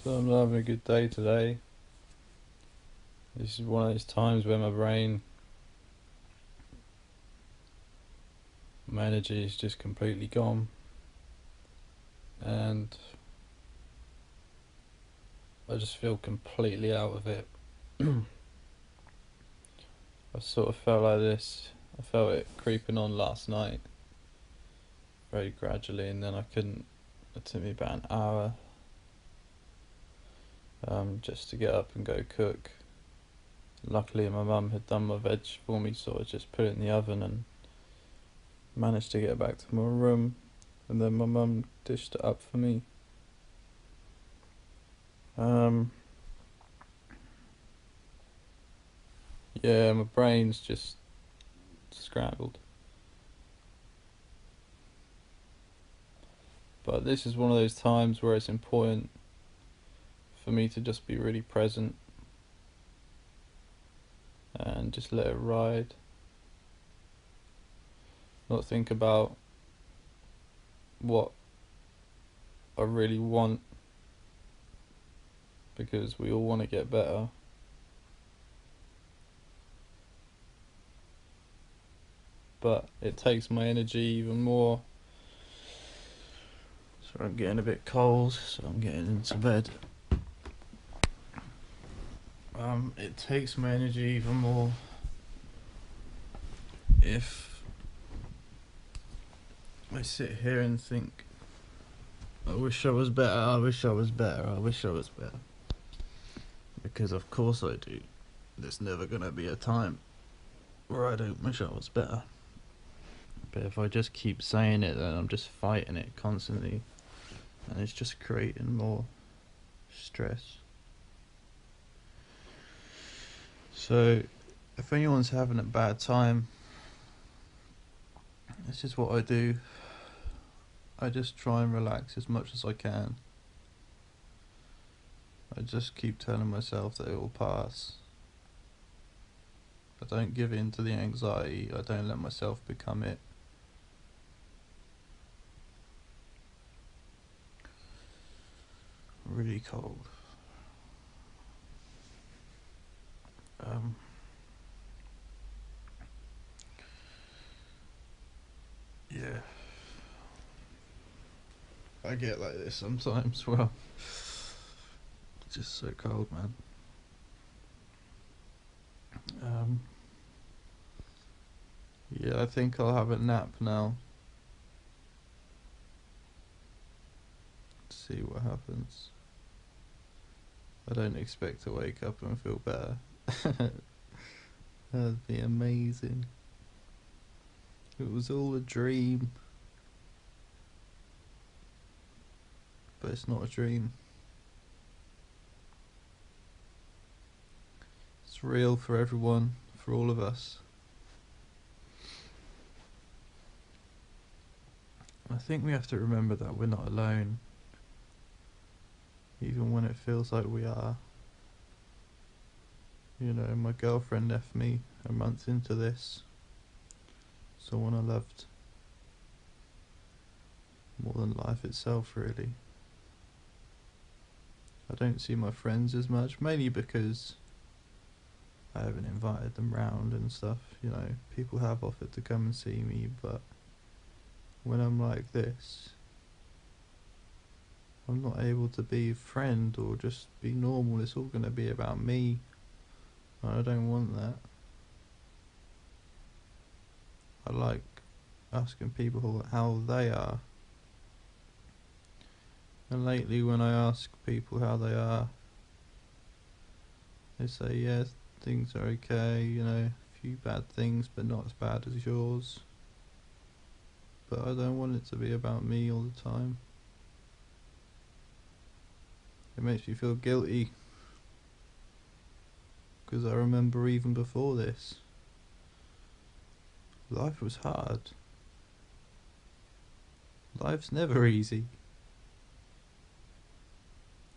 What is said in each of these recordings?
So I'm not having a good day today. This is one of those times where my energy is just completely gone, and I just feel completely out of it. I sort of felt like this. I felt it creeping on last night, very gradually, and then I couldn't. It took me about an hour, just to get up and go cook. Luckily, my mum had done my veg for me, so I just put it in the oven and managed to get back to my room. And then my mum dished it up for me. Um, yeah, my brain's just scrambled. But this is one of those times where it's important for me to just be really present and just let it ride. Not think about what I really want, because we all want to get better. But it takes my energy even more. So I'm getting a bit cold, so I'm getting into bed. It takes my energy even more if I sit here and think, I wish I was better, I wish I was better, I wish I was better. Because of course I do. There's never gonna be a time where I don't wish I was better. But if I just keep saying it, then I'm just fighting it constantly, and it's just creating more stress. So, if anyone's having a bad time, this is what I do. I just try and relax as much as I can. I just keep telling myself that it will pass. I don't give in to the anxiety, I don't let myself become it. Really cold. Yeah. I get like this sometimes. Well, it's just so cold, man. Yeah, I think I'll have a nap now. See what happens. I don't expect to wake up and feel better. That'd be amazing. It was all a dream. But it's not a dream. It's real for everyone, for all of us. I think we have to remember that we're not alone, even when it feels like we are. You know, my girlfriend left me a month into this. Someone I loved more than life itself, really. I don't see my friends as much, mainly because I haven't invited them round and stuff. You know, people have offered to come and see me, but when I'm like this, I'm not able to be a friend or just be normal. It's all going to be about me, and I don't want that. I like asking people how they are. And lately when I ask people how they are, they say, yeah, things are okay, you know, a few bad things, but not as bad as yours. But I don't want it to be about me all the time. It makes me feel guilty, because I remember even before this, life was hard. Life's never easy.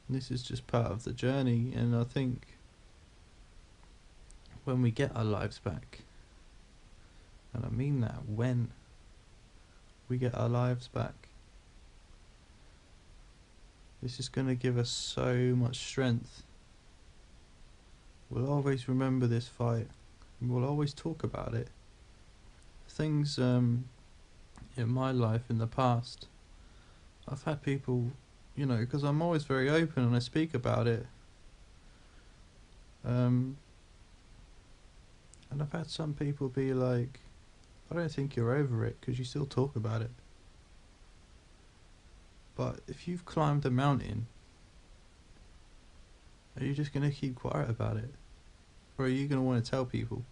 This is just part of the journey, and I think when we get our lives back, and I mean that, when we get our lives back, This is going to give us so much strength. We'll always remember this fight. And we'll always talk about it. Things in my life in the past, I've had people, because I'm always very open and I speak about it. And I've had some people be like, I don't think you're over it because you still talk about it. But if you've climbed a mountain, are you just going to keep quiet about it? Or are you going to want to tell people?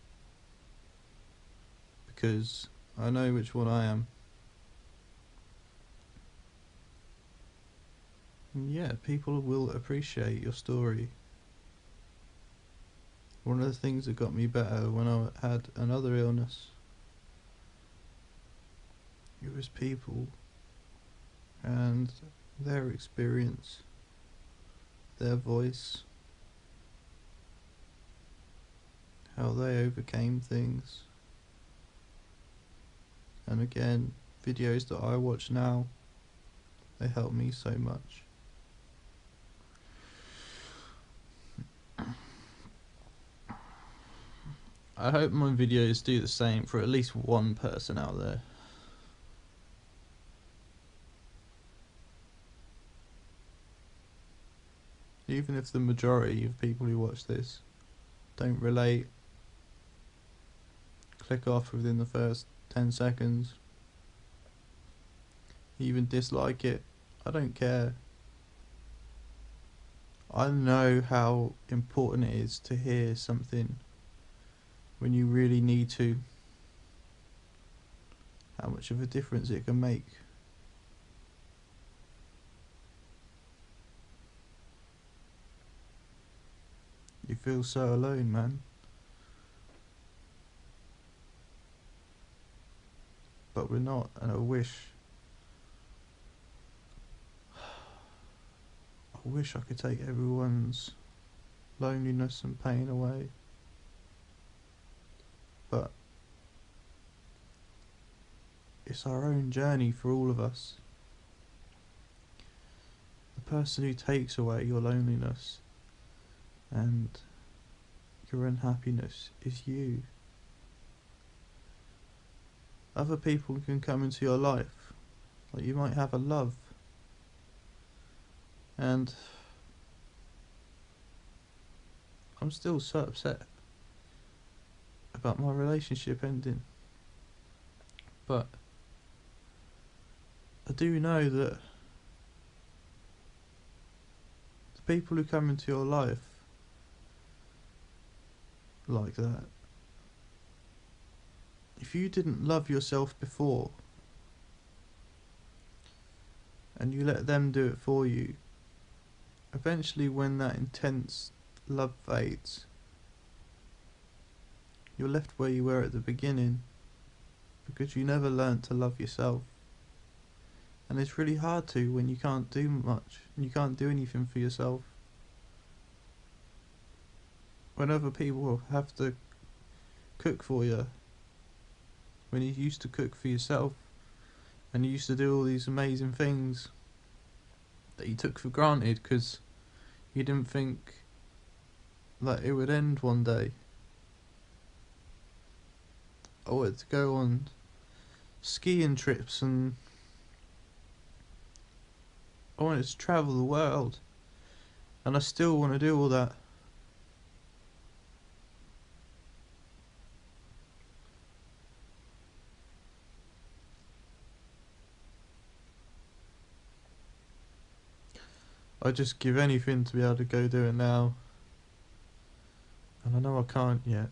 Because I know which one I am. And yeah, people will appreciate your story. One of the things that got me better when I had another illness, it was people and their experience, their voice, how they overcame things. And again, videos that I watch now, they help me so much. I hope my videos do the same for at least one person out there. Even if the majority of people who watch this don't relate, click off within the first 10 seconds, even dislike it, I don't care. I know how important it is to hear something when you really need to, how much of a difference it can make. You feel so alone, man. But we're not, and I wish I could take everyone's loneliness and pain away. But it's our own journey for all of us. The person who takes away your loneliness and your unhappiness is you. Other people can come into your life, like you might have a love, and I'm still so upset about my relationship ending, but I do know that the people who come into your life like that, if you didn't love yourself before and you let them do it for you, eventually when that intense love fades, you're left where you were at the beginning, because you never learnt to love yourself. And it's really hard to when you can't do much, and you can't do anything for yourself. When other people have to cook for you, when you used to cook for yourself, and you used to do all these amazing things that you took for granted because you didn't think that it would end one day. I wanted to go on skiing trips and I wanted to travel the world, and I still want to do all that. I'd just give anything to be able to go do it now, and I know I can't yet,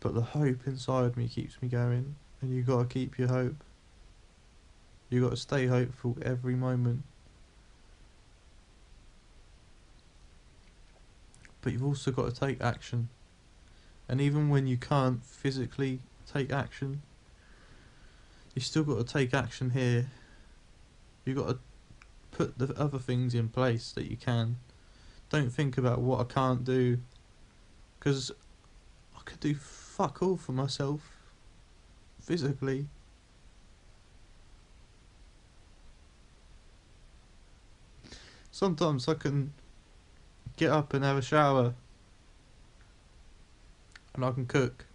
but the hope inside me keeps me going, and you gotta keep your hope. You gotta stay hopeful every moment. But you've also got to take action. And even when you can't physically take action, you still got to take action here. You got to put the other things in place that you can. Don't think about what I can't do, because I could do fuck all for myself physically. Sometimes I can get up and have a shower, and I can cook.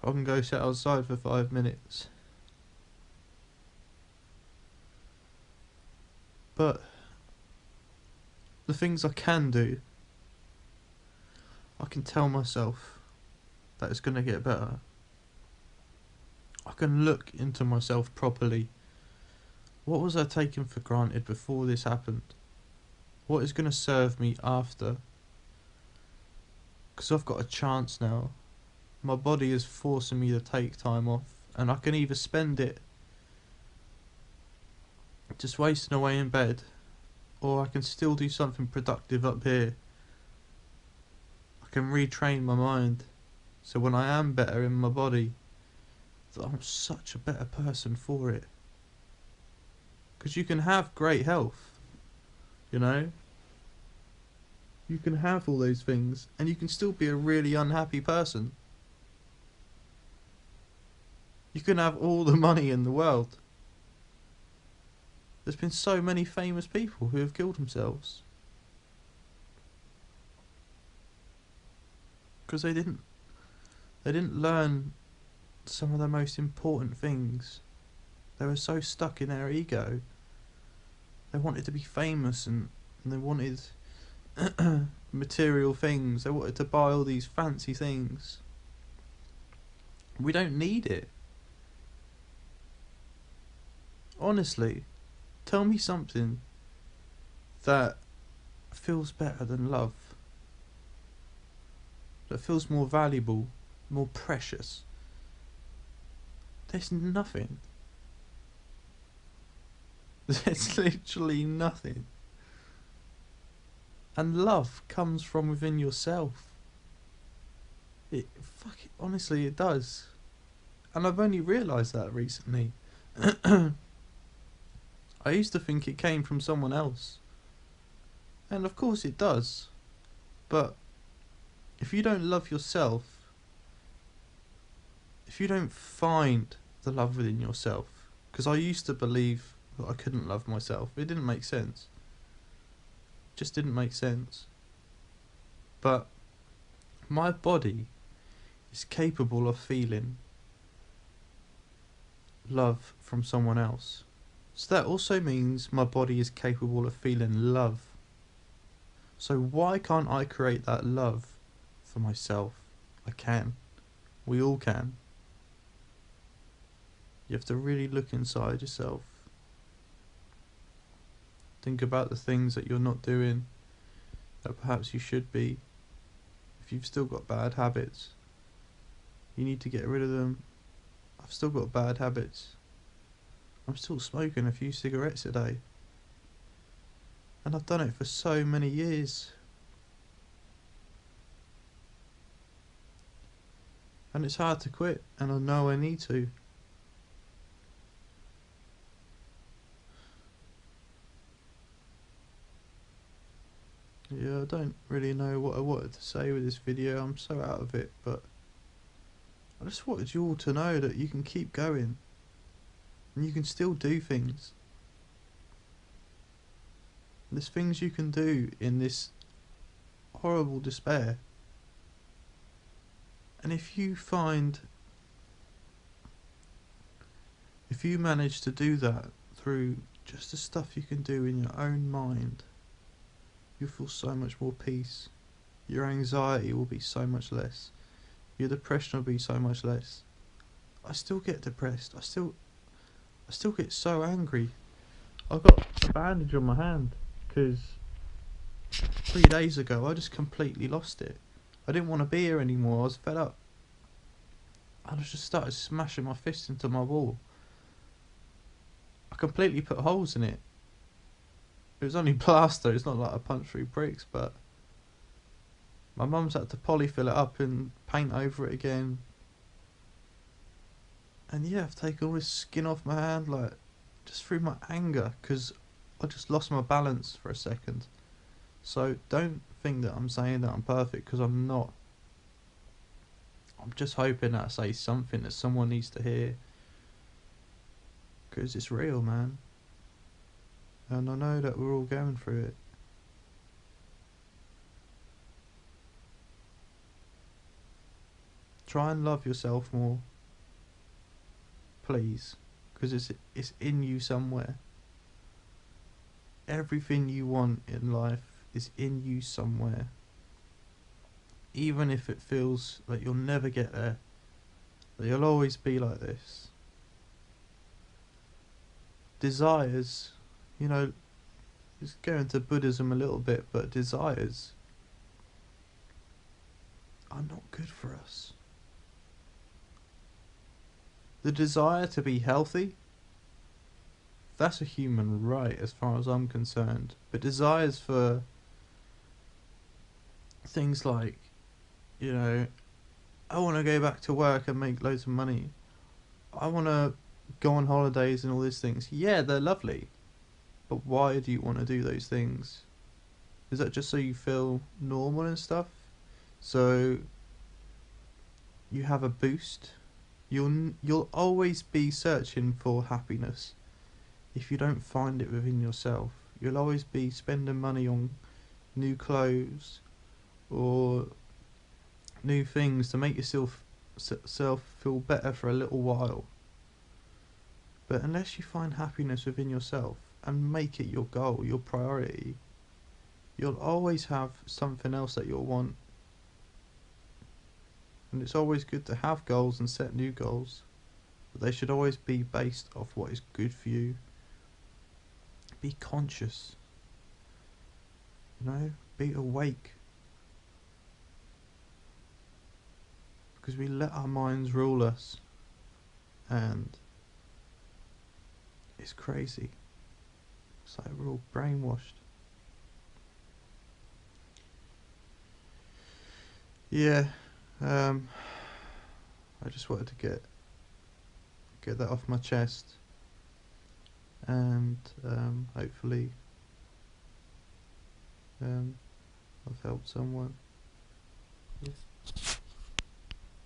I can go sit outside for 5 minutes. But the things I can do, I can tell myself that it's going to get better. I can look into myself properly. What was I taking for granted before this happened? What is going to serve me after? Because I've got a chance now. My body is forcing me to take time off, and I can either spend it just wasting away in bed, or I can still do something productive up here. I can retrain my mind, so when I am better in my body, that I'm such a better person for it. Because you can have great health, you know? You can have all those things, and you can still be a really unhappy person. You can have all the money in the world. There's been so many famous people who have killed themselves because they didn't learn some of the most important things. They were so stuck in their ego. They wanted to be famous, and they wanted material things. They wanted to buy all these fancy things. We don't need it. Honestly, tell me something that feels better than love. That feels more valuable, more precious. There's nothing. There's literally nothing. And love comes from within yourself. Honestly, it does. And I've only realised that recently. I used to think it came from someone else. And of course it does. But if you don't love yourself, if you don't find the love within yourself, because I used to believe that I couldn't love myself. It didn't make sense. It just didn't make sense. But my body is capable of feeling love from someone else. So that also means my body is capable of feeling love. So why can't I create that love for myself? I can. We all can. You have to really look inside yourself. Think about the things that you're not doing that perhaps you should be. If you've still got bad habits, you need to get rid of them. I've still got bad habits. I'm still smoking a few cigarettes a day. And I've done it for so many years. And it's hard to quit, and I know I need to. Yeah, I don't really know what I wanted to say with this video. I'm so out of it, but I just wanted you all to know that you can keep going. And you can still do things. There's things you can do in this horrible despair. And if you manage to do that through just the stuff you can do in your own mind, you'll feel so much more peace. Your anxiety will be so much less. Your depression will be so much less. I still get depressed. I still get so angry. I've got a bandage on my hand because 3 days ago I just completely lost it. I didn't want to be here anymore. I was fed up. And I just started smashing my fist into my wall. I completely put holes in it. It was only plaster. It's not like I punched through bricks, but my mum's had to polyfill it up and paint over it again. And yeah, I've taken all this skin off my hand, like, just through my anger, because I just lost my balance for a second. So don't think that I'm saying that I'm perfect, because I'm not. I'm just hoping that I say something that someone needs to hear. Because it's real, man. And I know that we're all going through it. Try and love yourself more, please, because it's in you somewhere. Everything you want in life is in you somewhere. Even if it feels like you'll never get there, that you'll always be like this. Desires, you know, it's going to Buddhism a little bit, but desires are not good for us. The desire to be healthy, that's a human right as far as I'm concerned. But desires for things like, you know, I want to go back to work and make loads of money. I want to go on holidays and all these things. Yeah, they're lovely. But why do you want to do those things? Is that just so you feel normal and stuff? So you have a boost? You'll always be searching for happiness. If you don't find it within yourself, you'll always be spending money on new clothes or new things to make yourself feel better for a little while. But unless you find happiness within yourself and make it your goal, your priority, you'll always have something else that you'll want. And it's always good to have goals and set new goals, but they should always be based off what is good for you. Be conscious, you know, be awake. Because we let our minds rule us, and it's crazy. It's like we're all brainwashed. Yeah, I just wanted to get that off my chest, and hopefully I've helped someone. Yes.